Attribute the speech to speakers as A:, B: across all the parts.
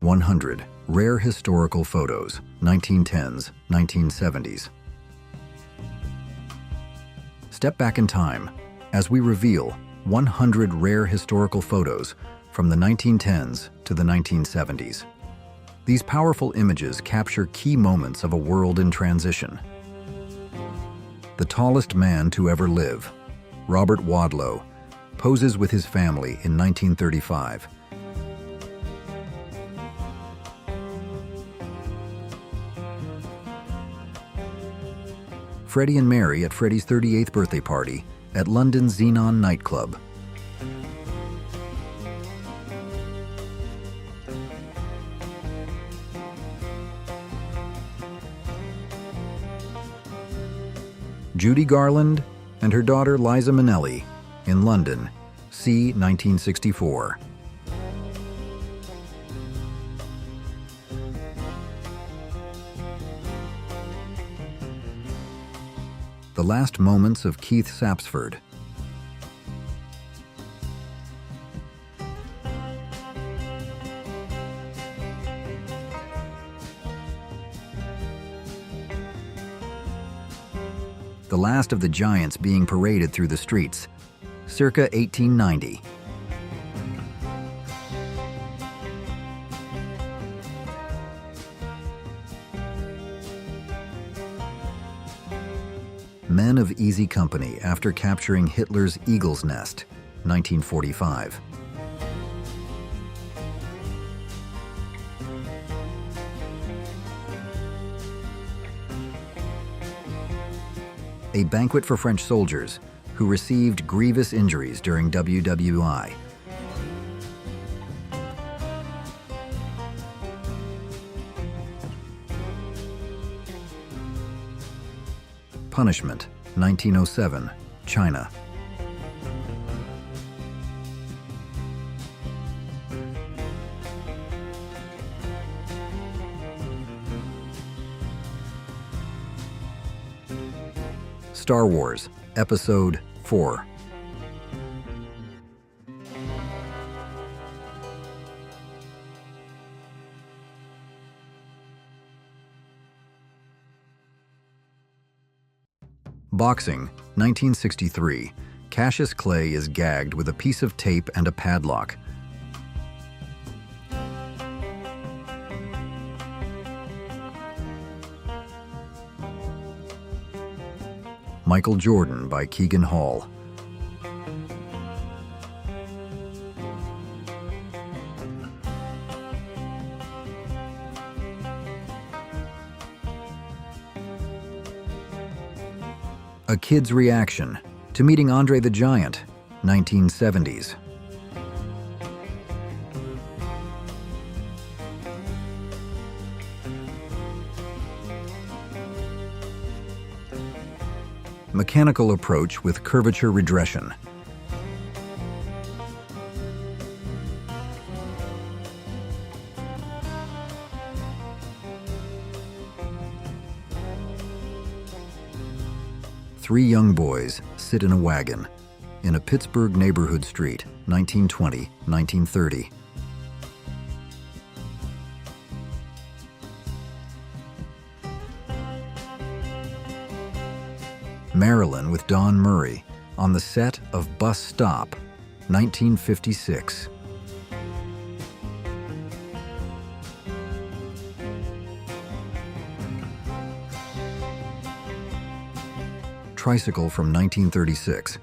A: 100 Rare Historical Photos, 1910s, 1970s. Step back in time as we reveal 100 rare historical photos from the 1910s to the 1970s. These powerful images capture key moments of a world in transition. The tallest man to ever live, Robert Wadlow, poses with his family in 1935. Freddie and Mary at Freddie's 38th birthday party at London's Xenon nightclub. Judy Garland and her daughter Liza Minnelli in London, c. 1964. The last moments of Keith Sapsford. The last of the giants being paraded through the streets, circa 1890. Men of easy company after capturing Hitler's Eagle's Nest, 1945. A banquet for French soldiers who received grievous injuries during WWI. Punishment, 1907, China. Star Wars, Episode 4. Boxing, 1963. Cassius Clay is gagged with a piece of tape and a padlock. Michael Jordan by Keegan Hall. A Kid's Reaction to Meeting Andre the Giant, 1970s. Mechanical approach with curvature regression. Three young boys sit in a wagon in a Pittsburgh neighborhood street, 1920-1930. Marilyn with Don Murray on the set of Bus Stop, 1956. Tricycle from 1936.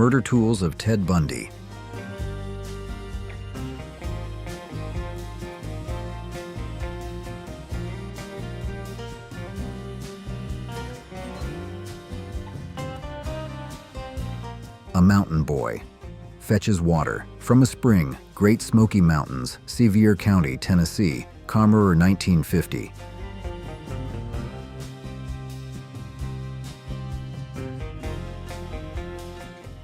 A: Murder Tools of Ted Bundy. A mountain boy fetches water from a spring, Great Smoky Mountains, Sevier County, Tennessee, Commerer, 1950.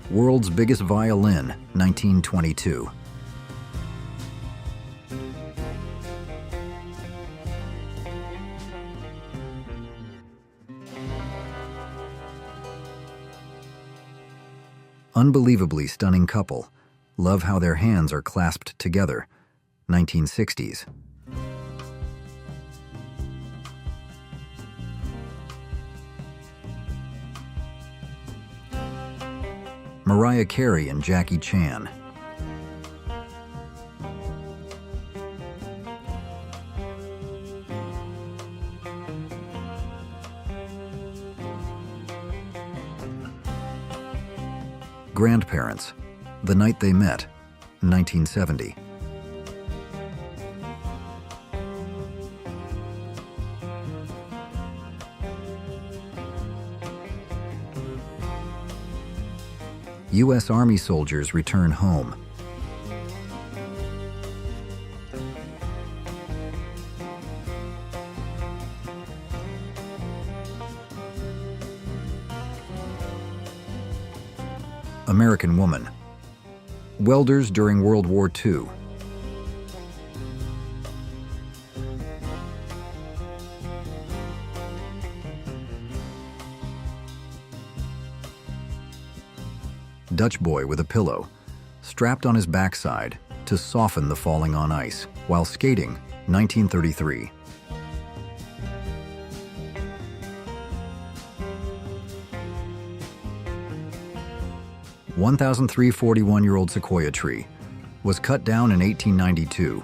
A: World's Biggest Violin, 1922. Unbelievably stunning couple. Love how their hands are clasped together. 1960s. Mariah Carey and Jackie Chan. Grandparents. The Night They Met. 1970. U.S. Army soldiers return home. American Woman. Welders during World War II. Dutch boy with a pillow, strapped on his backside to soften the falling on ice while skating, 1933. (1,341-year-old sequoia tree was cut down in 1892.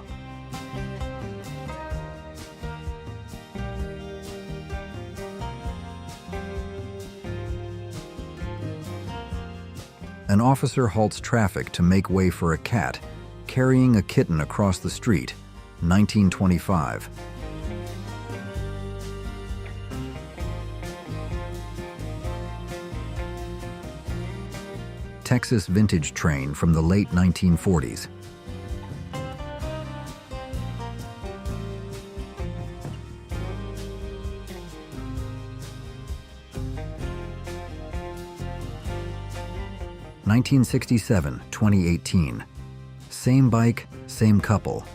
A: An officer halts traffic to make way for a cat carrying a kitten across the street, 1925. Texas vintage train from the late 1940s. (1967, 2018). Same bike, same couple.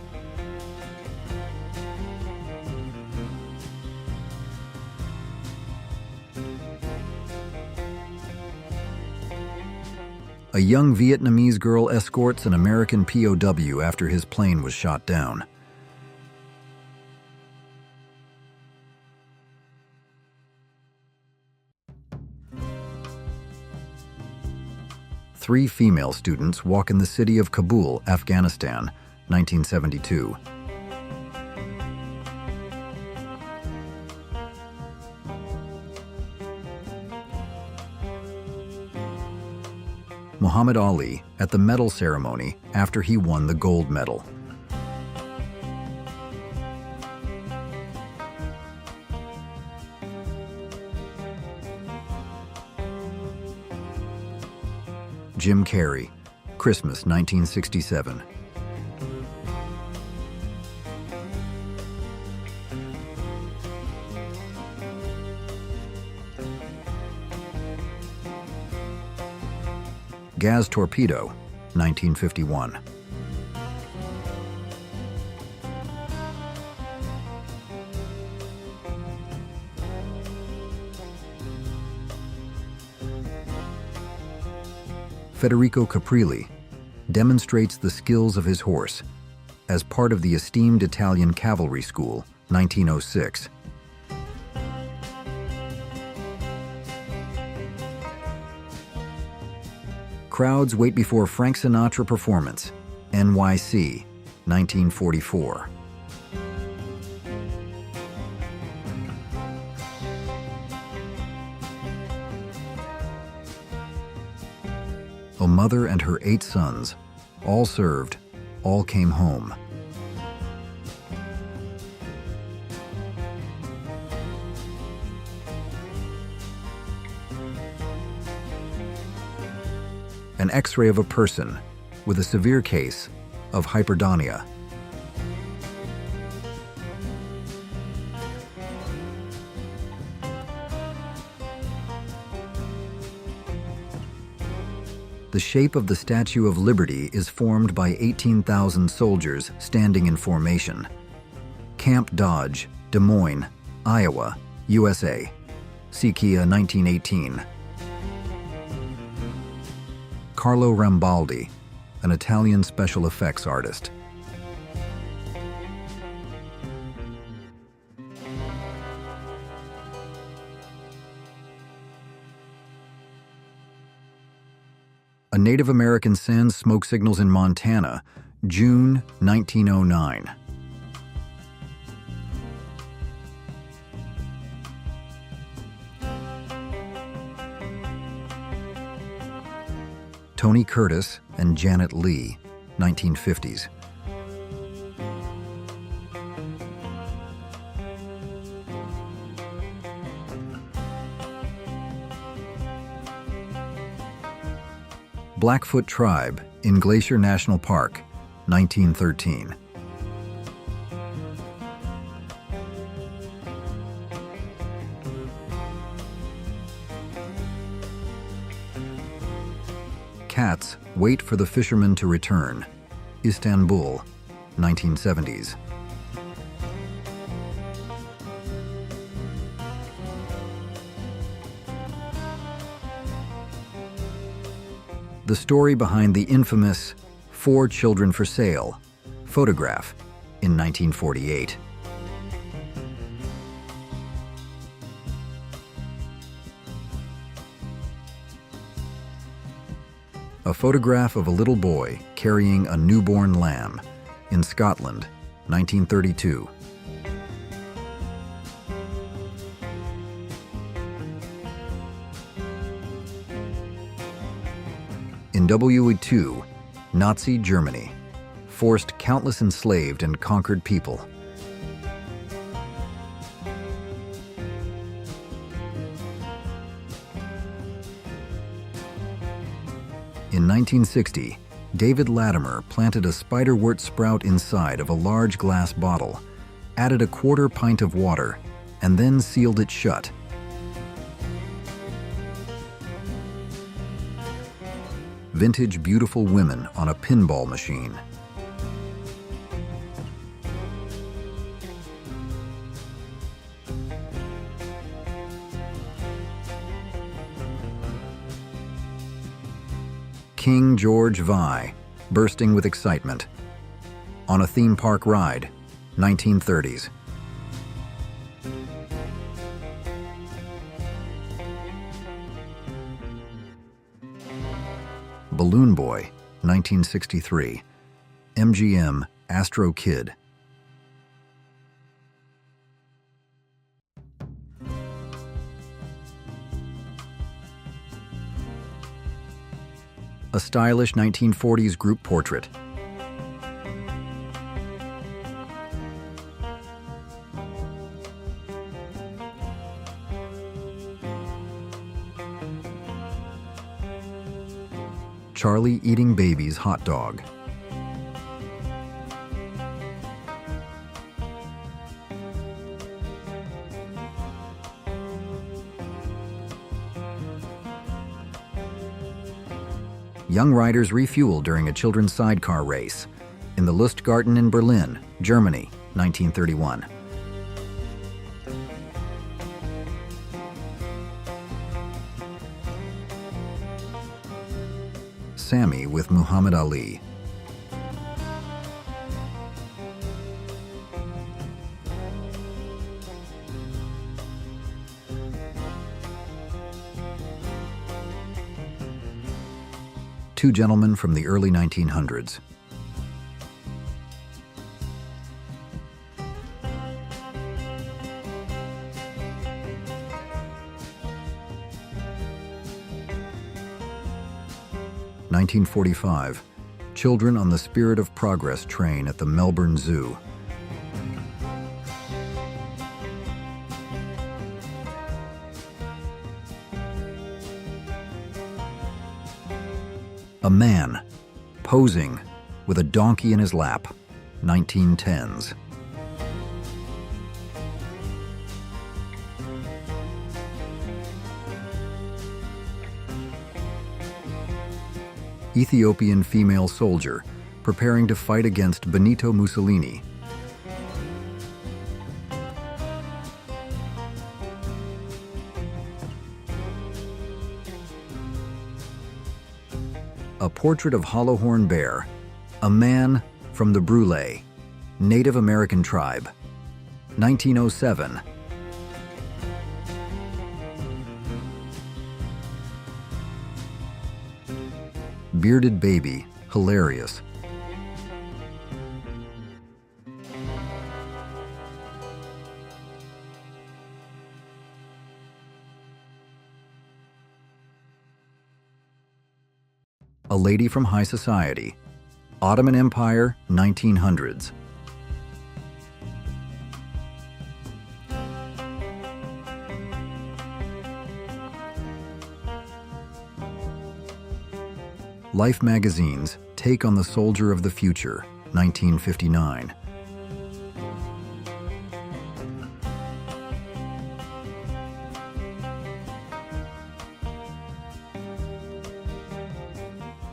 A: A young Vietnamese girl escorts an American POW after his plane was shot down. Three female students walk in the city of Kabul, Afghanistan, 1972. Muhammad Ali at the medal ceremony after he won the gold medal. Jim Carrey, Christmas 1967. Gaz Torpedo, 1951. Federico Caprilli demonstrates the skills of his horse as part of the esteemed Italian Cavalry School, 1906. Crowds wait before Frank Sinatra performance, NYC, 1944. A mother and her 8 sons, all served, all came home. An X-ray of a person with a severe case of hyperdonia. The shape of the Statue of Liberty is formed by 18,000 soldiers standing in formation. Camp Dodge, Des Moines, Iowa, USA. See Kia 1918. Carlo Rambaldi, an Italian special effects artist. A Native American sends smoke signals in Montana, June 1909. Tony Curtis and Janet Leigh, 1950s. Blackfoot Tribe in Glacier National Park, 1913. Cats wait for the fishermen to return, Istanbul, 1970s. The story behind the infamous 4 Children for Sale photograph in 1948. A photograph of a little boy carrying a newborn lamb in Scotland, 1932. In WE2, Nazi Germany forced countless enslaved and conquered people. In 1960, David Latimer planted a spiderwort sprout inside of a large glass bottle, added a 1/4 pint of water, and then sealed it shut. Vintage beautiful women on a pinball machine. King George VI, bursting with excitement. On a theme park ride, 1930s. Balloon Boy, 1963. MGM, Astro Kid. A stylish 1940s group portrait. Charlie eating baby's hot dog. Young riders refuel during a children's sidecar race in the Lustgarten in Berlin, Germany, 1931. Sammy with Muhammad Ali. Two gentlemen from the early 1900s. (1945) Children on the Spirit of Progress train at the Melbourne Zoo. A man posing with a donkey in his lap, 1910s. Ethiopian female soldier preparing to fight against Benito Mussolini. A portrait of Hollowhorn Bear, a man from the Brule, Native American tribe, 1907. Bearded baby, hilarious. A lady from high society, Ottoman Empire, 1900s. Life magazine's take on the soldier of the future, 1959.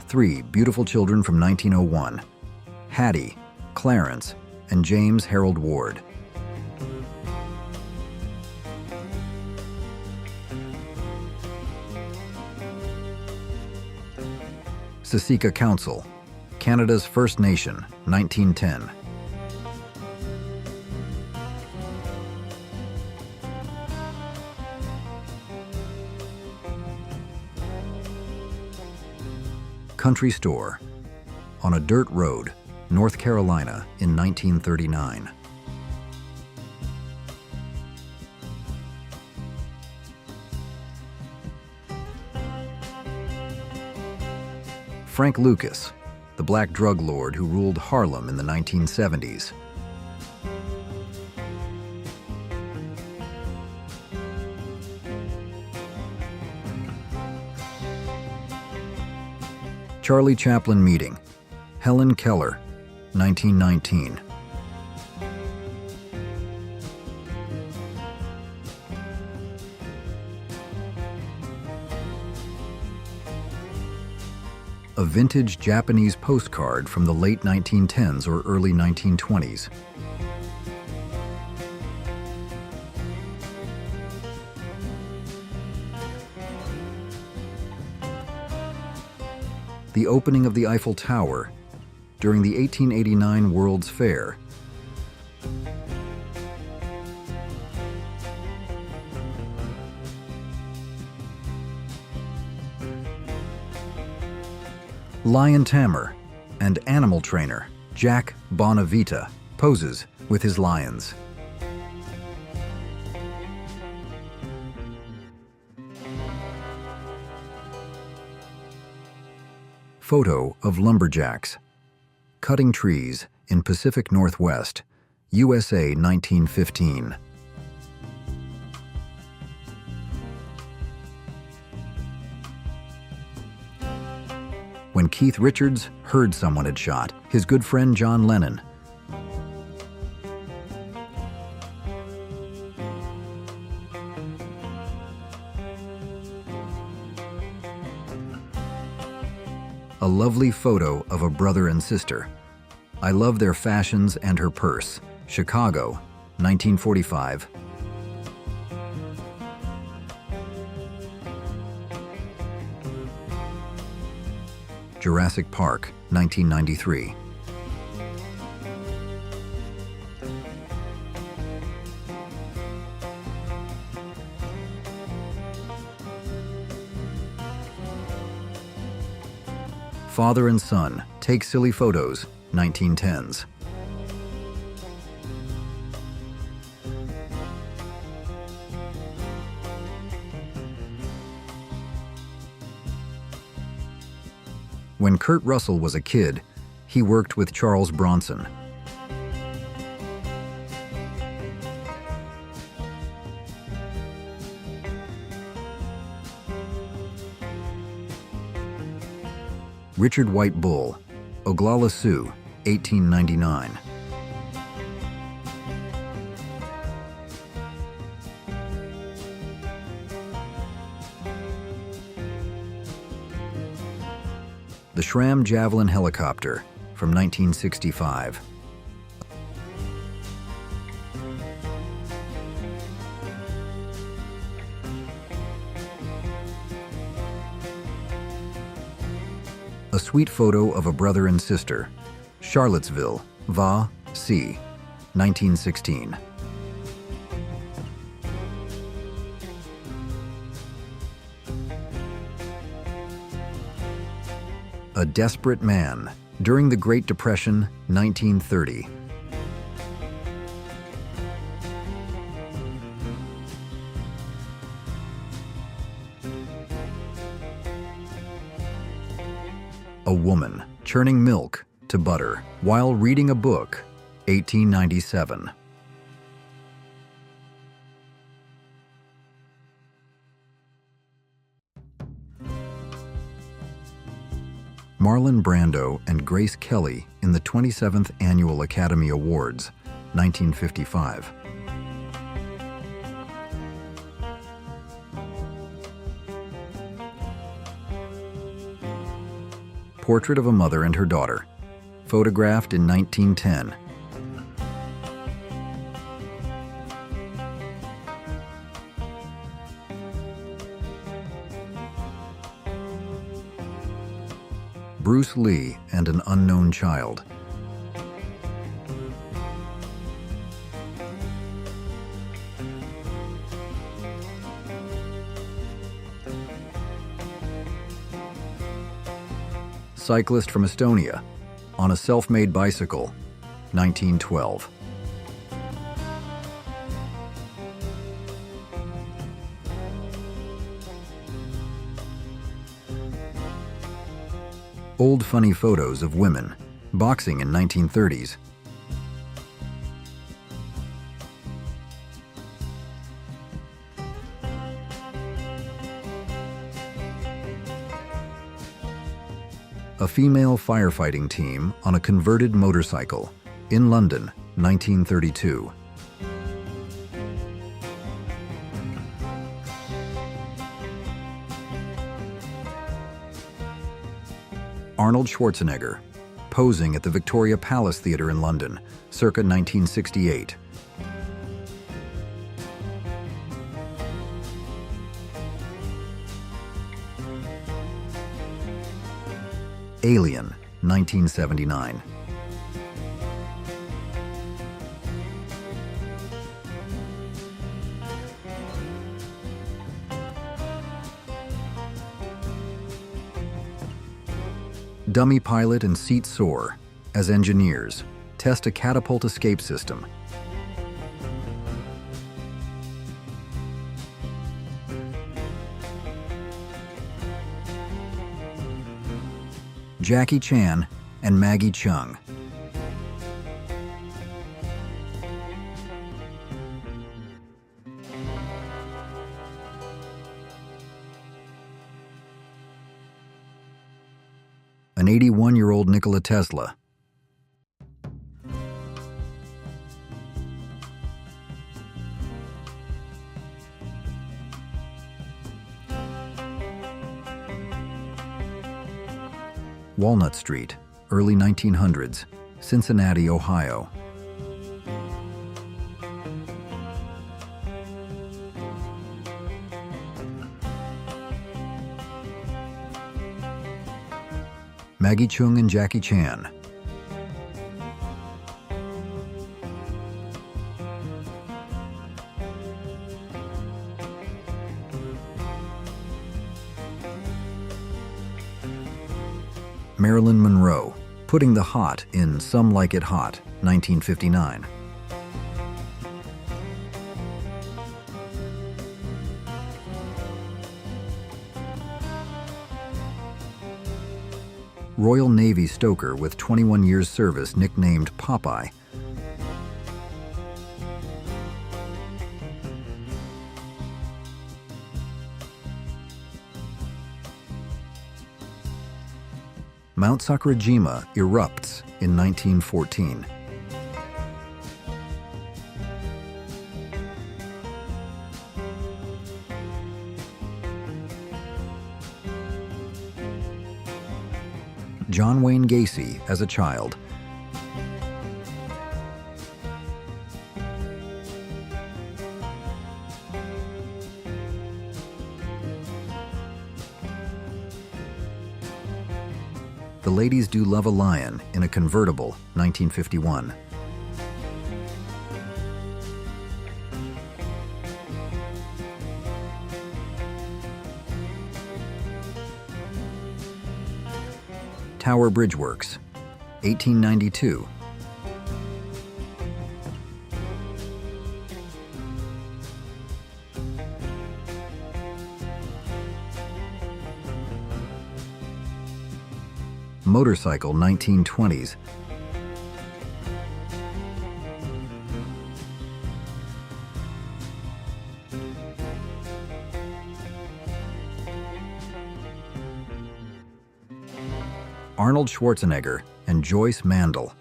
A: Three beautiful children from 1901, Hattie, Clarence, and James Harold Ward. Siksika Council, Canada's First Nation, 1910. Country store, on a dirt road, North Carolina, in 1939. Frank Lucas, the black drug lord who ruled Harlem in the 1970s. Charlie Chaplin meeting, Helen Keller, 1919. A vintage Japanese postcard from the late 1910s or early 1920s. The opening of the Eiffel Tower during the 1889 World's Fair. Lion tamer and animal trainer Jack Bonavita poses with his lions. Photo of lumberjacks cutting trees in Pacific Northwest, USA, 1915. When Keith Richards heard someone had shot his good friend John Lennon. A lovely photo of a brother and sister. I love their fashions and her purse. Chicago, 1945. Jurassic Park, 1993. Father and son take silly photos, 1910s. When Kurt Russell was a kid, he worked with Charles Bronson. Richard White Bull, Oglala Sioux, 1899. The Schramm Javelin helicopter from 1965. A sweet photo of a brother and sister. Charlottesville, Va. C. 1916. A desperate man. During the Great Depression, 1930. A woman churning milk to butter while reading a book, 1897. Marlon Brando and Grace Kelly in the 27th Annual Academy Awards, 1955. Portrait of a mother and her daughter, photographed in 1910. Bruce Lee and an unknown child. Cyclist from Estonia on a self-made bicycle, 1912. Old funny photos of women boxing in 1930s. A female firefighting team on a converted motorcycle in London, 1932. Arnold Schwarzenegger, posing at the Victoria Palace Theatre in London, circa 1968. Alien, 1979. Dummy pilot and seat sore as engineers test a catapult escape system. Jackie Chan and Maggie Cheung. An 81-year-old Nikola Tesla. Walnut Street, early 1900s, Cincinnati, Ohio. Maggie Cheung and Jackie Chan. Marilyn Monroe, putting the hot in Some Like It Hot, 1959. Royal Navy stoker with 21 years service nicknamed Popeye. Mount Sakurajima erupts in 1914. John Wayne Gacy as a child. The Ladies Do Love a Lion in a Convertible, 1951. Tower Bridge Works, 1892. Motorcycle, 1920s. Arnold Schwarzenegger and Joyce Mandel.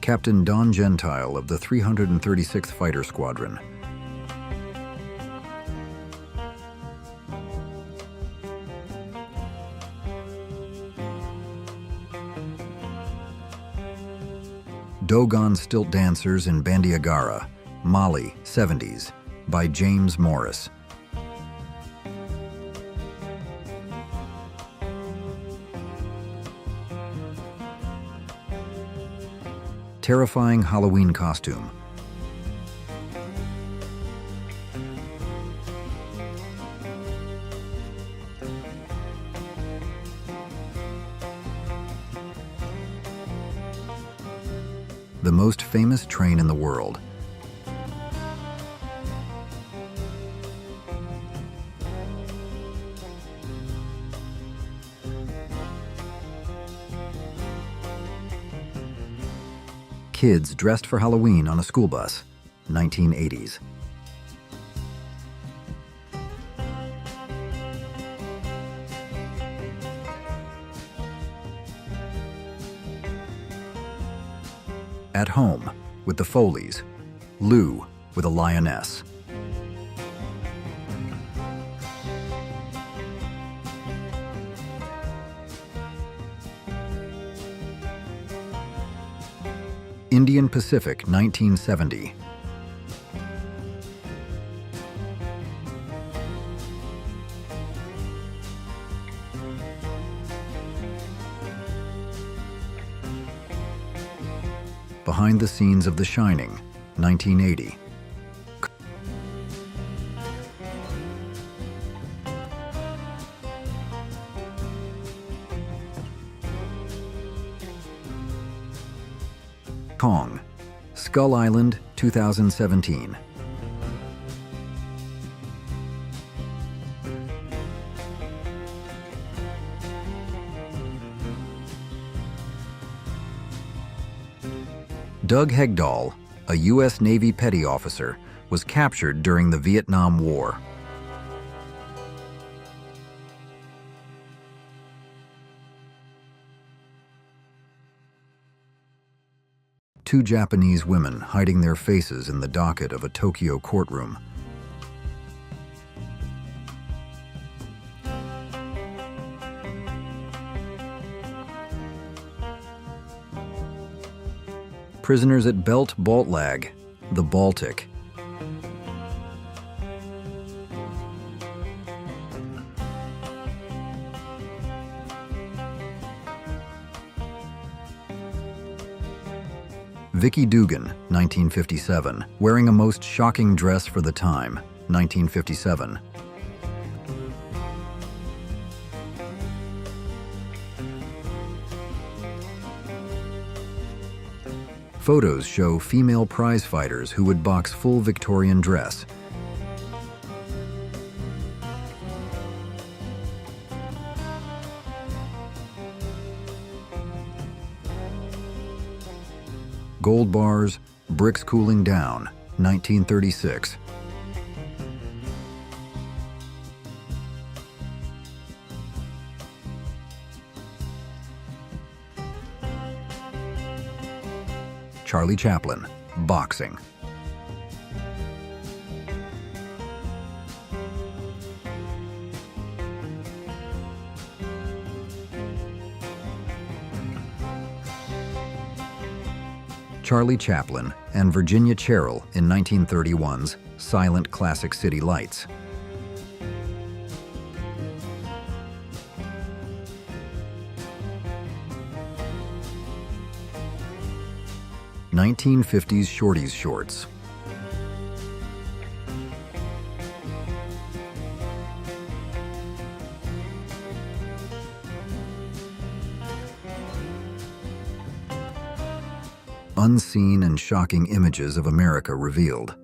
A: Captain Don Gentile of the 336th Fighter Squadron. Dogon Stilt Dancers in Bandiagara, Mali, 70s, by James Morris. Terrifying Halloween costume. The most famous train in the world. Kids dressed for Halloween on a school bus, 1980s. At Home with the Foleys, Lou with a lioness. Indian Pacific, 1970. Behind the Scenes of The Shining, 1980. Kong, Skull Island, 2017. Doug Hegdahl, a U.S. Navy petty officer, was captured during the Vietnam War. Two Japanese women hiding their faces in the docket of a Tokyo courtroom. Prisoners at Belt Baltlag, the Baltic. Vicky Dugan, 1957, wearing a most shocking dress for the time, 1957. Photos show female prize fighters who would box full Victorian dress. Gold bars, bricks cooling down, 1936. Charlie Chaplin, boxing. Charlie Chaplin and Virginia Cheryl in 1931's silent classic City Lights. (1950s) Shorties shorts. Unseen and shocking images of America revealed.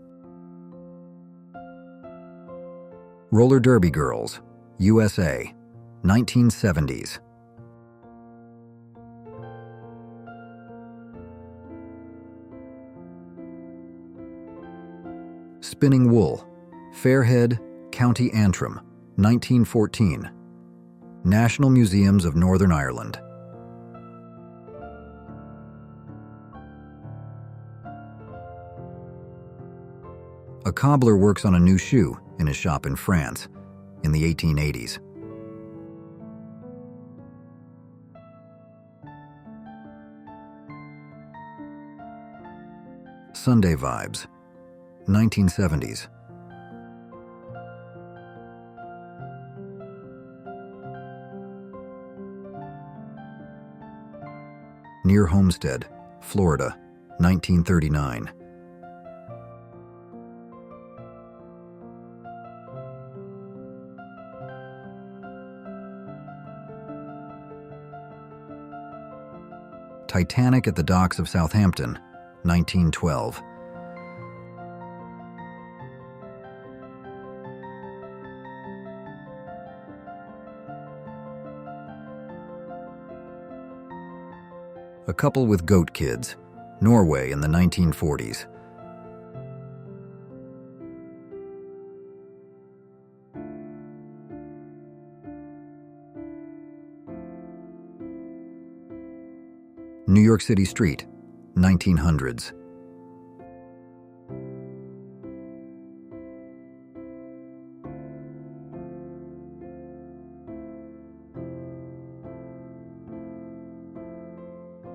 A: Roller Derby Girls, USA, 1970s. Spinning Wool, Fairhead, County Antrim, 1914. National Museums of Northern Ireland. A cobbler works on a new shoe in his shop in France in the 1880s. Sunday Vibes, 1970s. Near Homestead, Florida, 1939. Titanic at the docks of Southampton, 1912. A couple with goat kids, Norway in the 1940s. New York City Street, 1900s.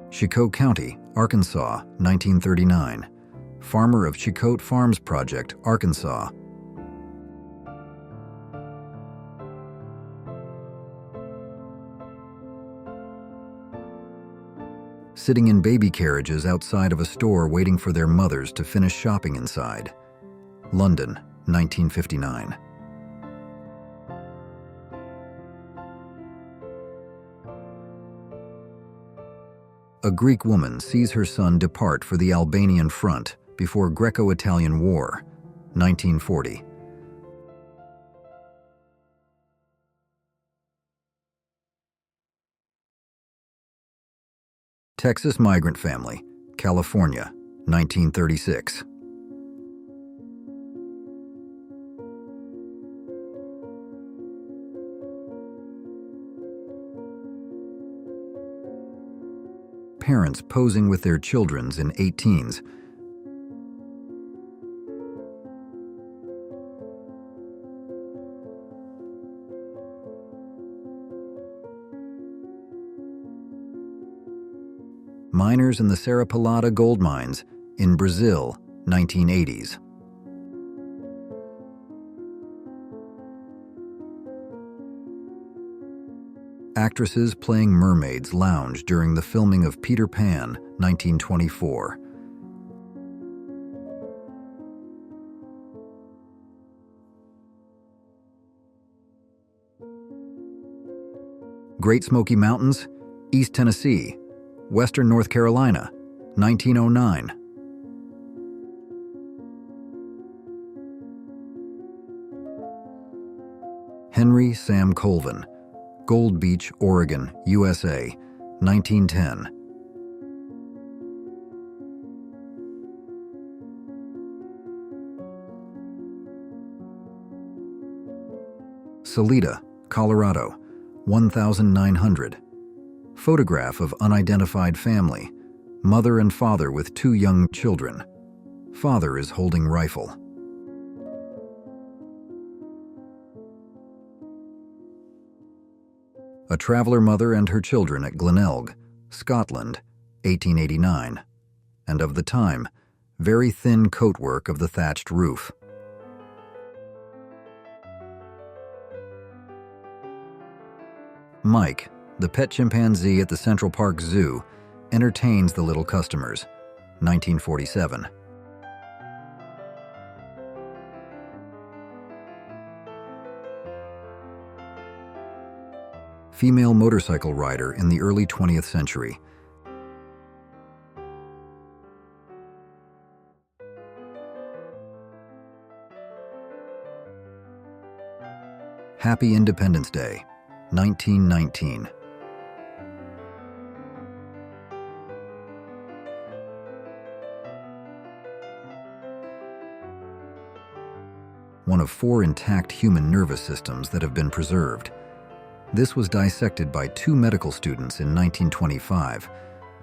A: Chilcote County, Arkansas, 1939. Farmer of Chilcote Farms Project, Arkansas. Sitting in baby carriages outside of a store waiting for their mothers to finish shopping inside. London, 1959. A Greek woman sees her son depart for the Albanian front before Greco-Italian War, 1940. Texas migrant family, California, 1936. Parents posing with their children's in 18s. Miners in the Serra Pelada gold mines in Brazil, 1980s. Actresses playing mermaids lounge during the filming of Peter Pan, 1924. Great Smoky Mountains, East Tennessee, Western North Carolina, 1909. Henry Sam Colvin, Gold Beach, Oregon, USA, 1910. Salida, Colorado, 1900. Photograph of unidentified family, mother and father with 2 young children. Father is holding rifle. A traveler mother and her children at Glenelg, Scotland, 1889. and of the time, very thin coatwork of the thatched roof. Mike, the pet chimpanzee at the Central Park Zoo, entertains the little customers. 1947. Female motorcycle rider in the early 20th century. Happy Independence Day, 1919. One of 4 intact human nervous systems that have been preserved. This was dissected by 2 medical students in 1925,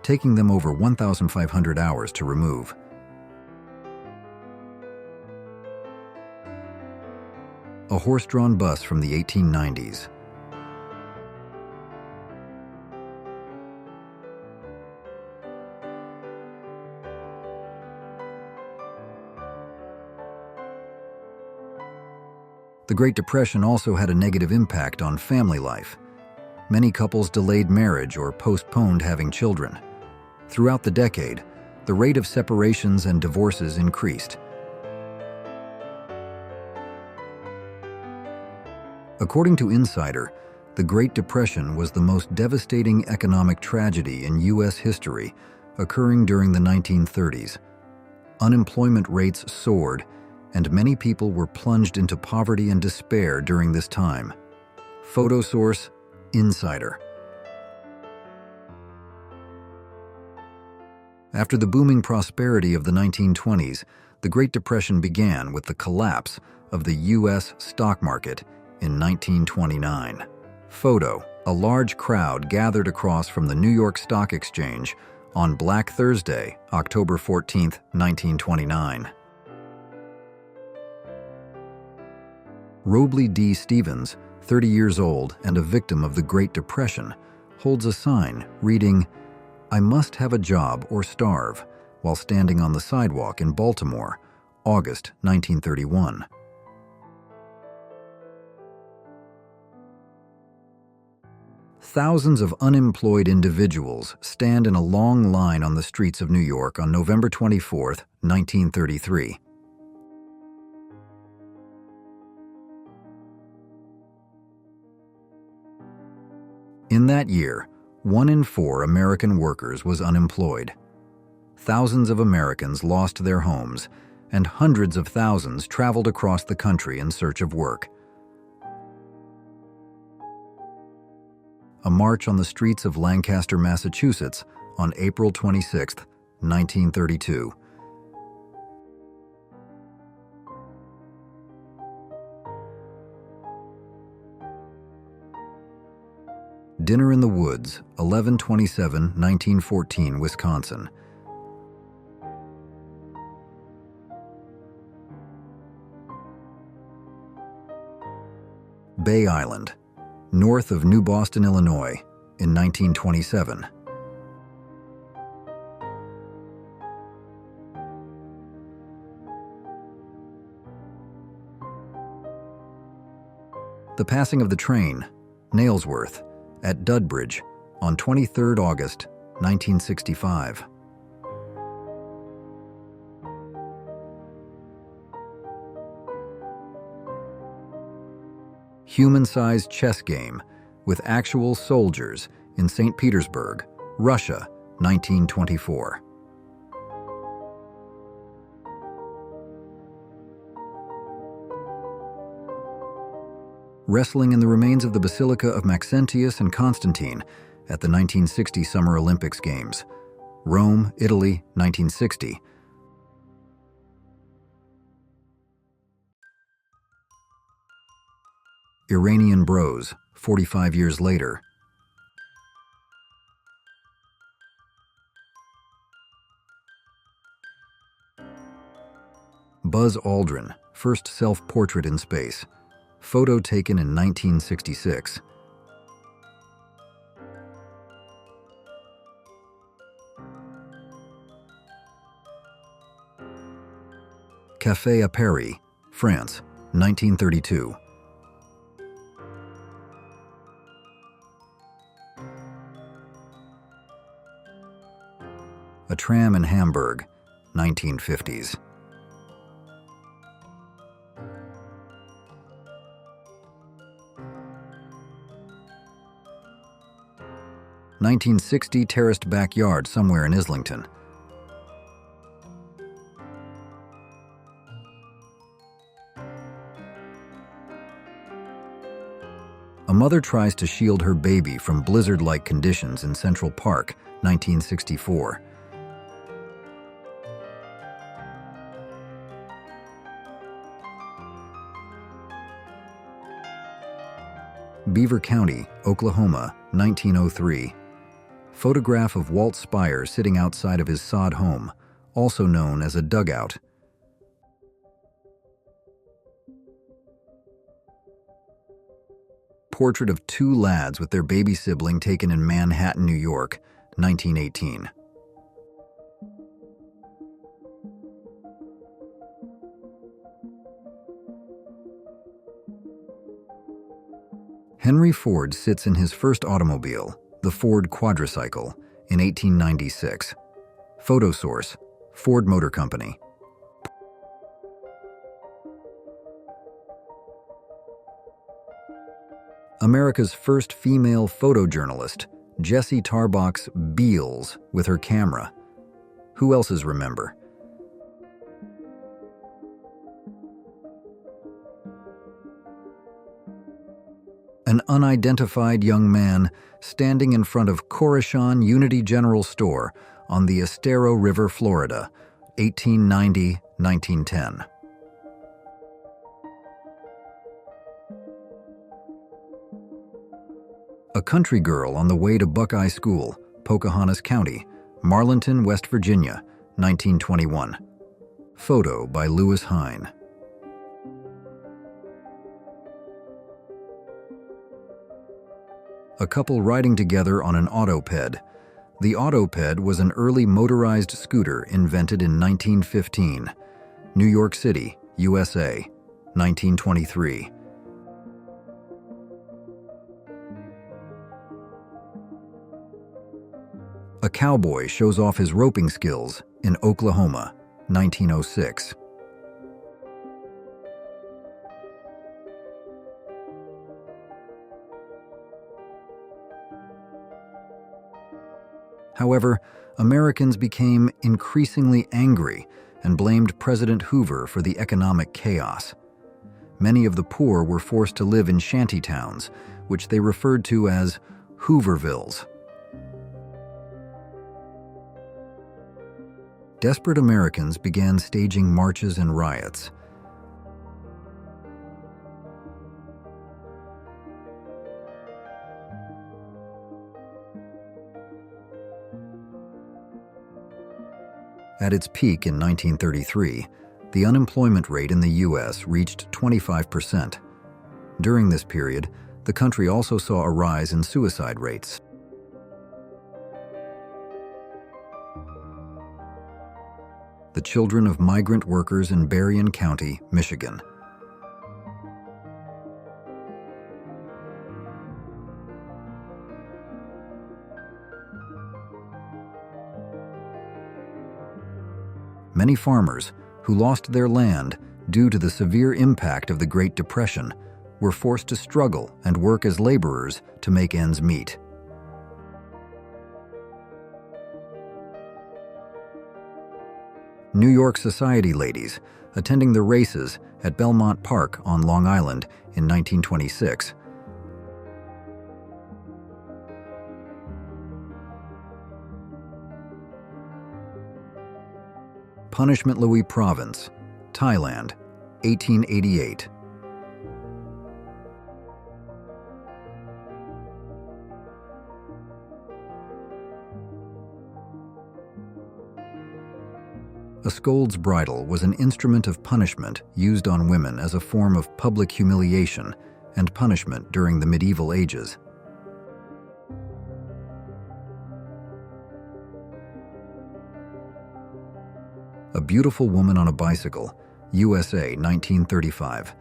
A: taking them over 1,500 hours to remove. A horse-drawn bus from the 1890s. The Great Depression also had a negative impact on family life. Many couples delayed marriage or postponed having children. Throughout the decade, the rate of separations and divorces increased. According to Insider, the Great Depression was the most devastating economic tragedy in U.S. history, occurring during the 1930s. Unemployment rates soared, and many people were plunged into poverty and despair during this time. Photo source, Insider. After the booming prosperity of the 1920s, the Great Depression began with the collapse of the U.S. stock market in 1929. Photo: a large crowd gathered across from the New York Stock Exchange on Black Thursday, October 14, 1929. Robley D. Stevens, 30 years old and a victim of the Great Depression, holds a sign reading, "I must have a job or starve," while standing on the sidewalk in Baltimore, August 1931. Thousands of unemployed individuals stand in a long line on the streets of New York on November 24, 1933. In that year, 1 in 4 American workers was unemployed. Thousands of Americans lost their homes, and hundreds of thousands traveled across the country in search of work. A march on the streets of Lancaster, Massachusetts, on April 26, 1932. Dinner in the Woods, 11/27/1914, Wisconsin. Bay Island, north of New Boston, Illinois, in 1927. The passing of the train, Nailsworth, at Dudbridge, on 23 August 1965. Human-sized chess game with actual soldiers in St. Petersburg, Russia, 1924. Wrestling in the remains of the Basilica of Maxentius and Constantine at the 1960 Summer Olympics Games, Rome, Italy, 1960. Iranian Bros, 45 years later. Buzz Aldrin, first self-portrait in space. Photo taken in 1966. Café à Paris, France, 1932. A Tram in Hamburg, 1950s. (1960) terraced backyard somewhere in Islington. A mother tries to shield her baby from blizzard-like conditions in Central Park, 1964. Beaver County, Oklahoma, 1903. Photograph of Walt Spire sitting outside of his sod home, also known as a dugout. Portrait of two lads with their baby sibling taken in Manhattan, New York, 1918. Henry Ford sits in his first automobile, the Ford Quadricycle, in 1896. Photo source: Ford Motor Company. America's first female photojournalist, Jessie Tarbox Beals, with her camera. Who else's remember? An unidentified young man standing in front of Coruscant Unity General Store on the Estero River, Florida, 1890-1910. A country girl on the way to Buckeye School, Pocahontas County, Marlinton, West Virginia, 1921. Photo by Lewis Hine. A couple riding together on an autoped. The autoped was an early motorized scooter invented in 1915. New York City, USA, 1923. A cowboy shows off his roping skills in Oklahoma, 1906. However, Americans became increasingly angry and blamed President Hoover for the economic chaos. Many of the poor were forced to live in shanty towns, which they referred to as Hoovervilles. Desperate Americans began staging marches and riots. At its peak in 1933, the unemployment rate in the U.S. reached 25%. During this period, the country also saw a rise in suicide rates. The children of migrant workers in Berrien County, Michigan. Many farmers, who lost their land due to the severe impact of the Great Depression, were forced to struggle and work as laborers to make ends meet. New York society ladies attending the races at Belmont Park on Long Island in 1926. Punishment Louis Province, Thailand, 1888. A scold's bridle was an instrument of punishment used on women as a form of public humiliation and punishment during the medieval ages. A beautiful woman on a bicycle, USA, 1935.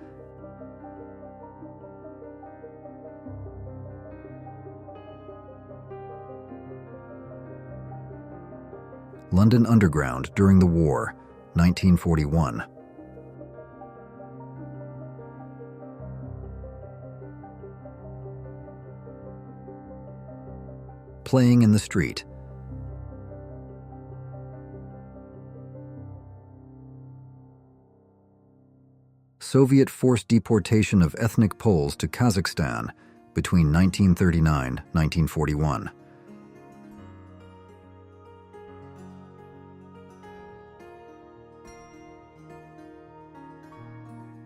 A: London Underground during the war, 1941. Playing in the street. Soviet forced deportation of ethnic Poles to Kazakhstan between 1939-1941.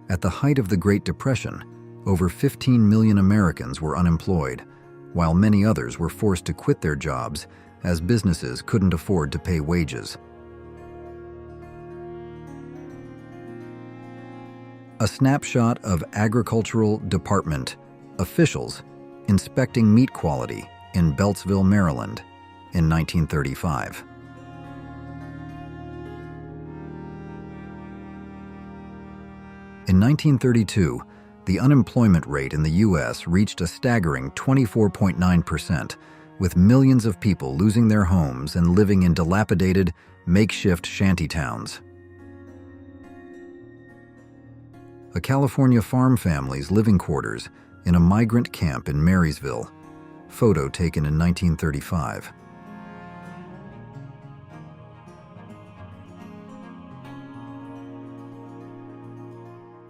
A: At the height of the Great Depression, over 15 million Americans were unemployed, while many others were forced to quit their jobs as businesses couldn't afford to pay wages. A snapshot of Agricultural Department officials inspecting meat quality in Beltsville, Maryland in 1935. In 1932, the unemployment rate in the U.S. reached a staggering 24.9%, with millions of people losing their homes and living in dilapidated, makeshift shantytowns. A California farm family's living quarters in a migrant camp in Marysville. Photo taken in 1935.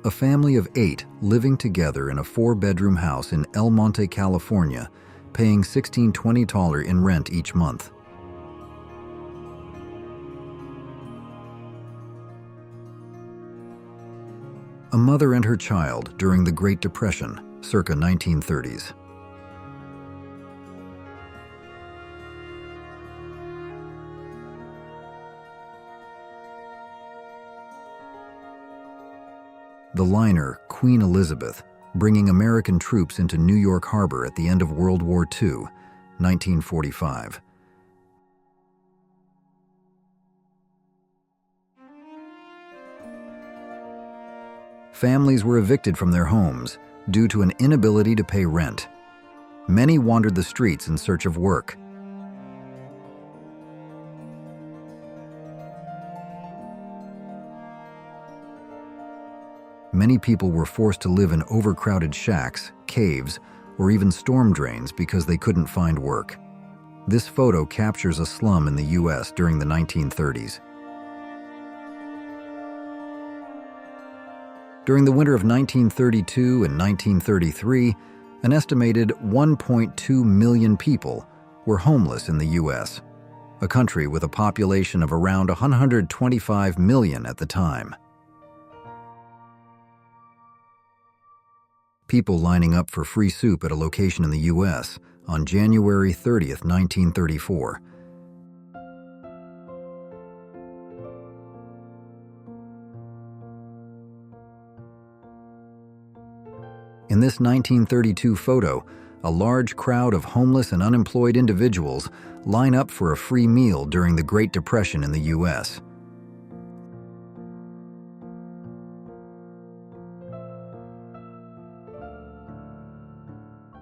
A: A family of 8 living together in a 4-bedroom house in El Monte, California, paying $16.20 in rent each month. A mother and her child during the Great Depression, circa 1930s. The liner Queen Elizabeth, bringing American troops into New York Harbor at the end of World War II, 1945. Families were evicted from their homes due to an inability to pay rent. Many wandered the streets in search of work. Many people were forced to live in overcrowded shacks, caves, or even storm drains because they couldn't find work. This photo captures a slum in the U.S. during the 1930s. During the winter of 1932 and 1933, an estimated 1.2 million people were homeless in the U.S., a country with a population of around 125 million at the time. People lining up for free soup at a location in the U.S. on January 30th, 1934. In this 1932 photo, a large crowd of homeless and unemployed individuals line up for a free meal during the Great Depression in the U.S.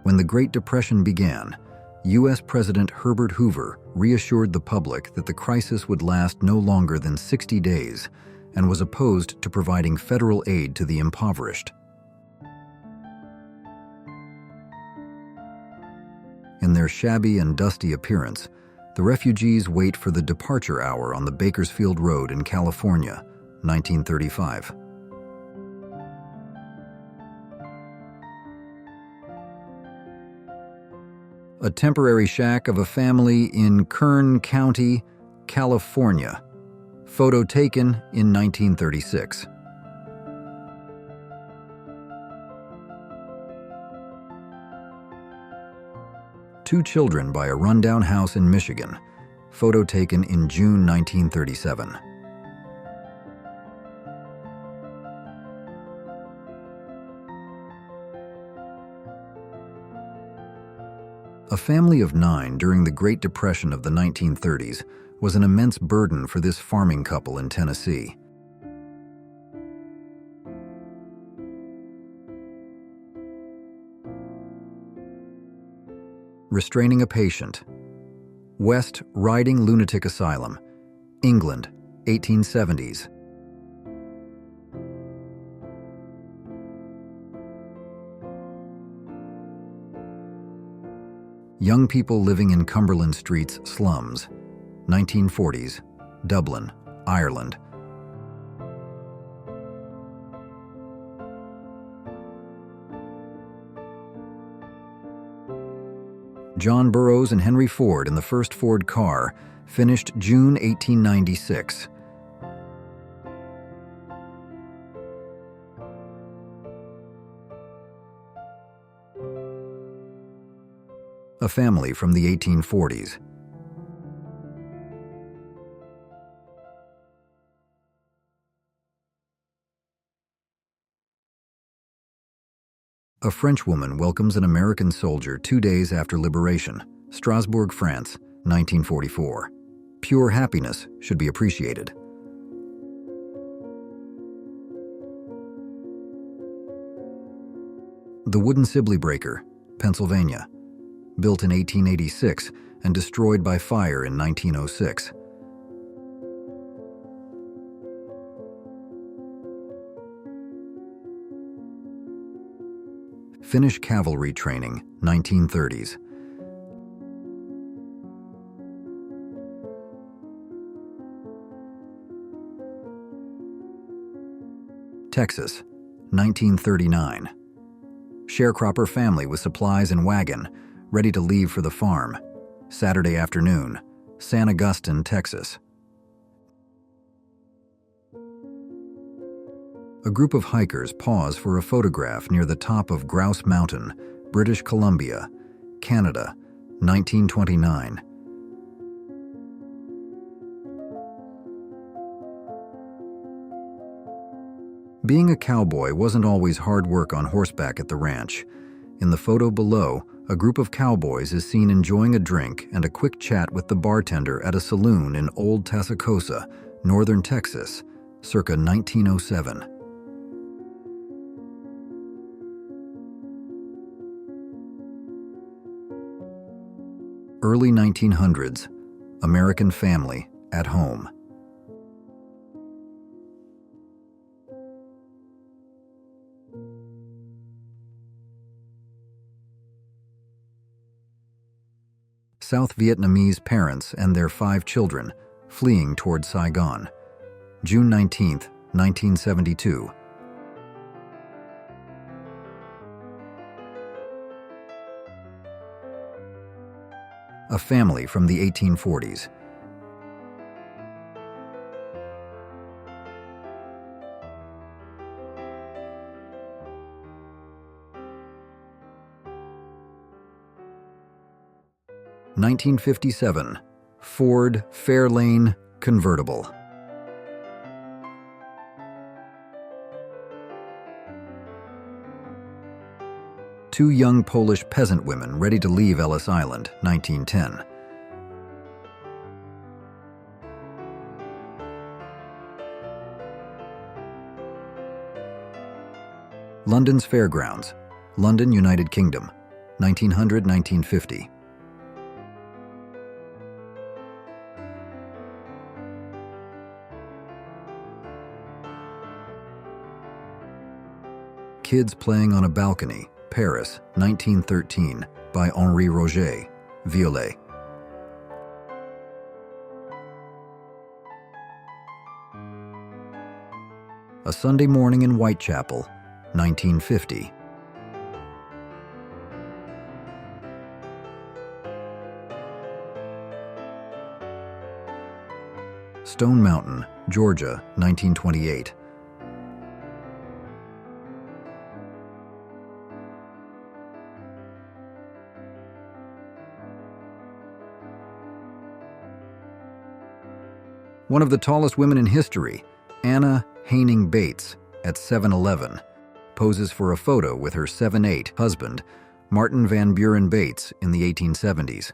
A: When the Great Depression began, U.S. President Herbert Hoover reassured the public that the crisis would last no longer than 60 days and was opposed to providing federal aid to the impoverished. In their shabby and dusty appearance, the refugees wait for the departure hour on the Bakersfield Road in California, 1935. A temporary shack of a family in Kern County, California. Photo taken in 1936. Two children by a rundown house in Michigan. Photo taken in June 1937. A family of 9 during the Great Depression of the 1930s was an immense burden for this farming couple in Tennessee. Restraining a patient. West Riding Lunatic Asylum, England, 1870s. Young people living in Cumberland Street's slums, 1940s, Dublin, Ireland. John Burroughs and Henry Ford in the first Ford car, finished June 1896. A family from the 1840s. A French woman welcomes an American soldier 2 days after liberation, Strasbourg, France, 1944. Pure happiness should be appreciated. The Wooden Sibley Breaker, Pennsylvania. Built in 1886 and destroyed by fire in 1906. Finnish cavalry training, 1930s. Texas, 1939. Sharecropper family with supplies and wagon, ready to leave for the farm. Saturday afternoon, San Augustine, Texas. A group of hikers pause for a photograph near the top of Grouse Mountain, British Columbia, Canada, 1929. Being a cowboy wasn't always hard work on horseback at the ranch. In the photo below, a group of cowboys is seen enjoying a drink and a quick chat with the bartender at a saloon in Old Tassacosa, northern Texas, circa 1907. Early 1900s, American family at home. South Vietnamese parents and their 5 children fleeing toward Saigon. June 19, 1972. A family from the 1840s. (1957) Ford Fairlane convertible. Two young Polish peasant women ready to leave Ellis Island, 1910. London's Fairgrounds, London, United Kingdom, 1900-1950. Kids Playing on a Balcony, Paris, 1913, by Henri Roger, violet. A Sunday Morning in Whitechapel, 1950. Stone Mountain, Georgia, 1928. One of the tallest women in history, Anna Haining Bates, at 7'11", poses for a photo with her 7'8" husband, Martin Van Buren Bates, in the 1870s.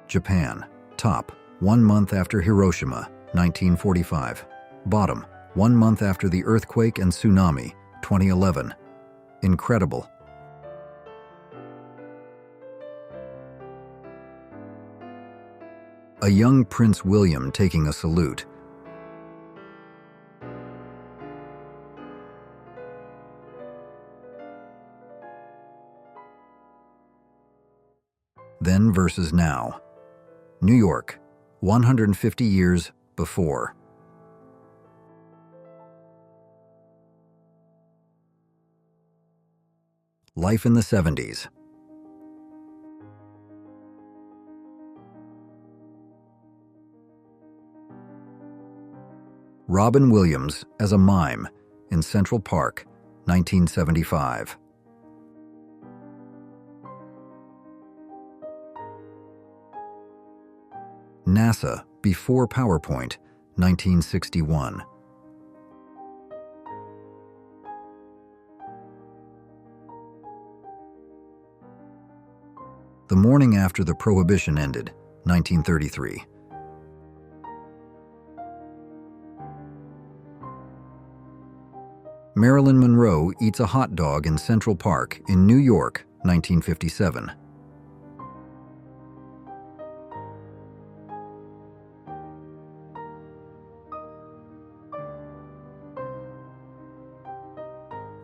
A: Japan, top, 1 month after Hiroshima, 1945. Bottom, 1 month after the earthquake and tsunami, 2011. Incredible, A young Prince William taking a salute. Then versus now. New York, 150 years before. Life in the 70s. Robin Williams as a mime in Central Park, 1975. NASA before PowerPoint, 1961. The morning after the Prohibition ended, 1933. Marilyn Monroe eats a hot dog in Central Park in New York, 1957.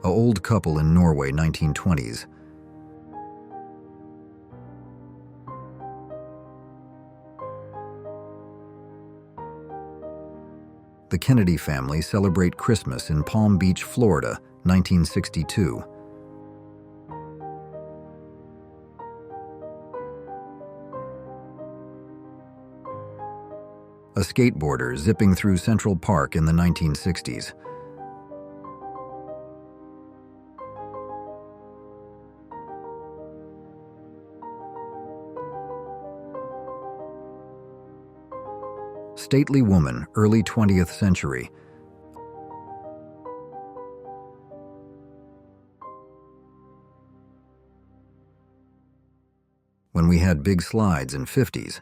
A: A old couple in Norway, 1920s. The Kennedy family celebrate Christmas in Palm Beach, Florida, 1962. A skateboarder zipping through Central Park in the 1960s. Stately woman, early 20th century. When we had big slides in 50s.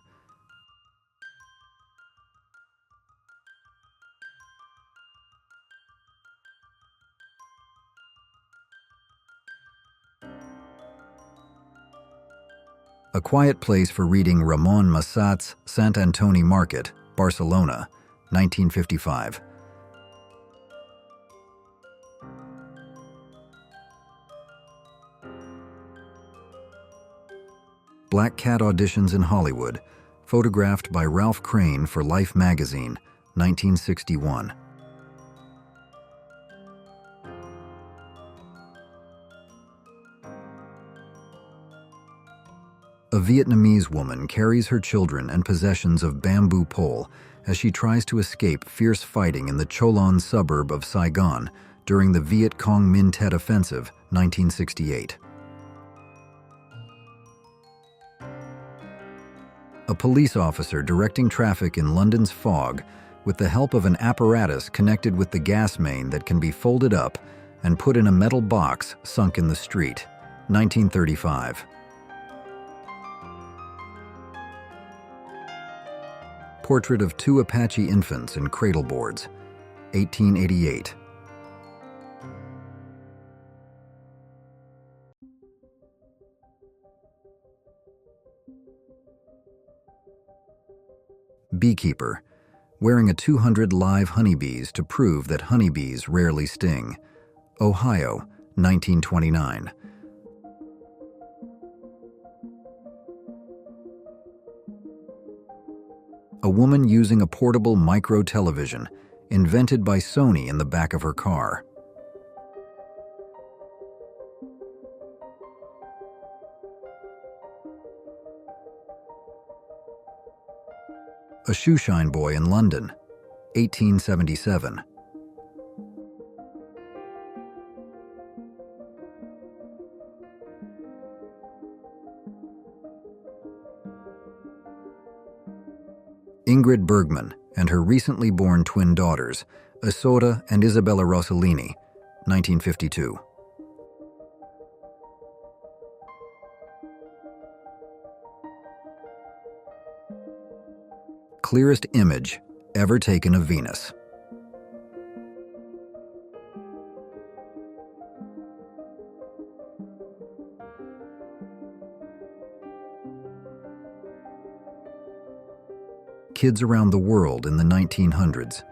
A: A quiet place for reading Ramon Massat's Sant Antoni Market, Barcelona, 1955. Black Cat auditions in Hollywood, photographed by Ralph Crane for Life magazine, 1961. A Vietnamese woman carries her children and possessions of bamboo pole as she tries to escape fierce fighting in the Cholon suburb of Saigon during the Viet Cong Minh Tet Offensive, 1968. A police officer directing traffic in London's fog with the help of an apparatus connected with the gas main that can be folded up and put in a metal box sunk in the street, 1935. Portrait of two Apache infants in cradle boards, 1888. Beekeeper, wearing a 200 live honeybees to prove that honeybees rarely sting, Ohio, 1929. A woman using a portable micro-television invented by Sony in the back of her car. A shoeshine boy in London, 1877. Ingrid Bergman and her recently born twin daughters, Isotta and Isabella Rossellini, 1952. Clearest image ever taken of Venus. kids around the world in the 1900s.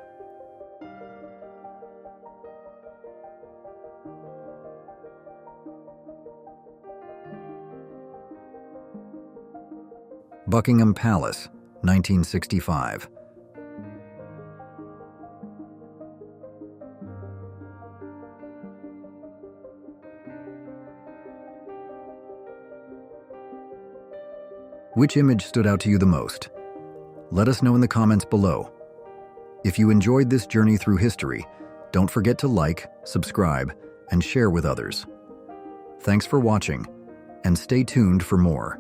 A: Buckingham Palace, 1965. Which image stood out to you the most? Let us know in the comments below. If you enjoyed this journey through history, don't forget to like, subscribe, and share with others. Thanks for watching, and stay tuned for more.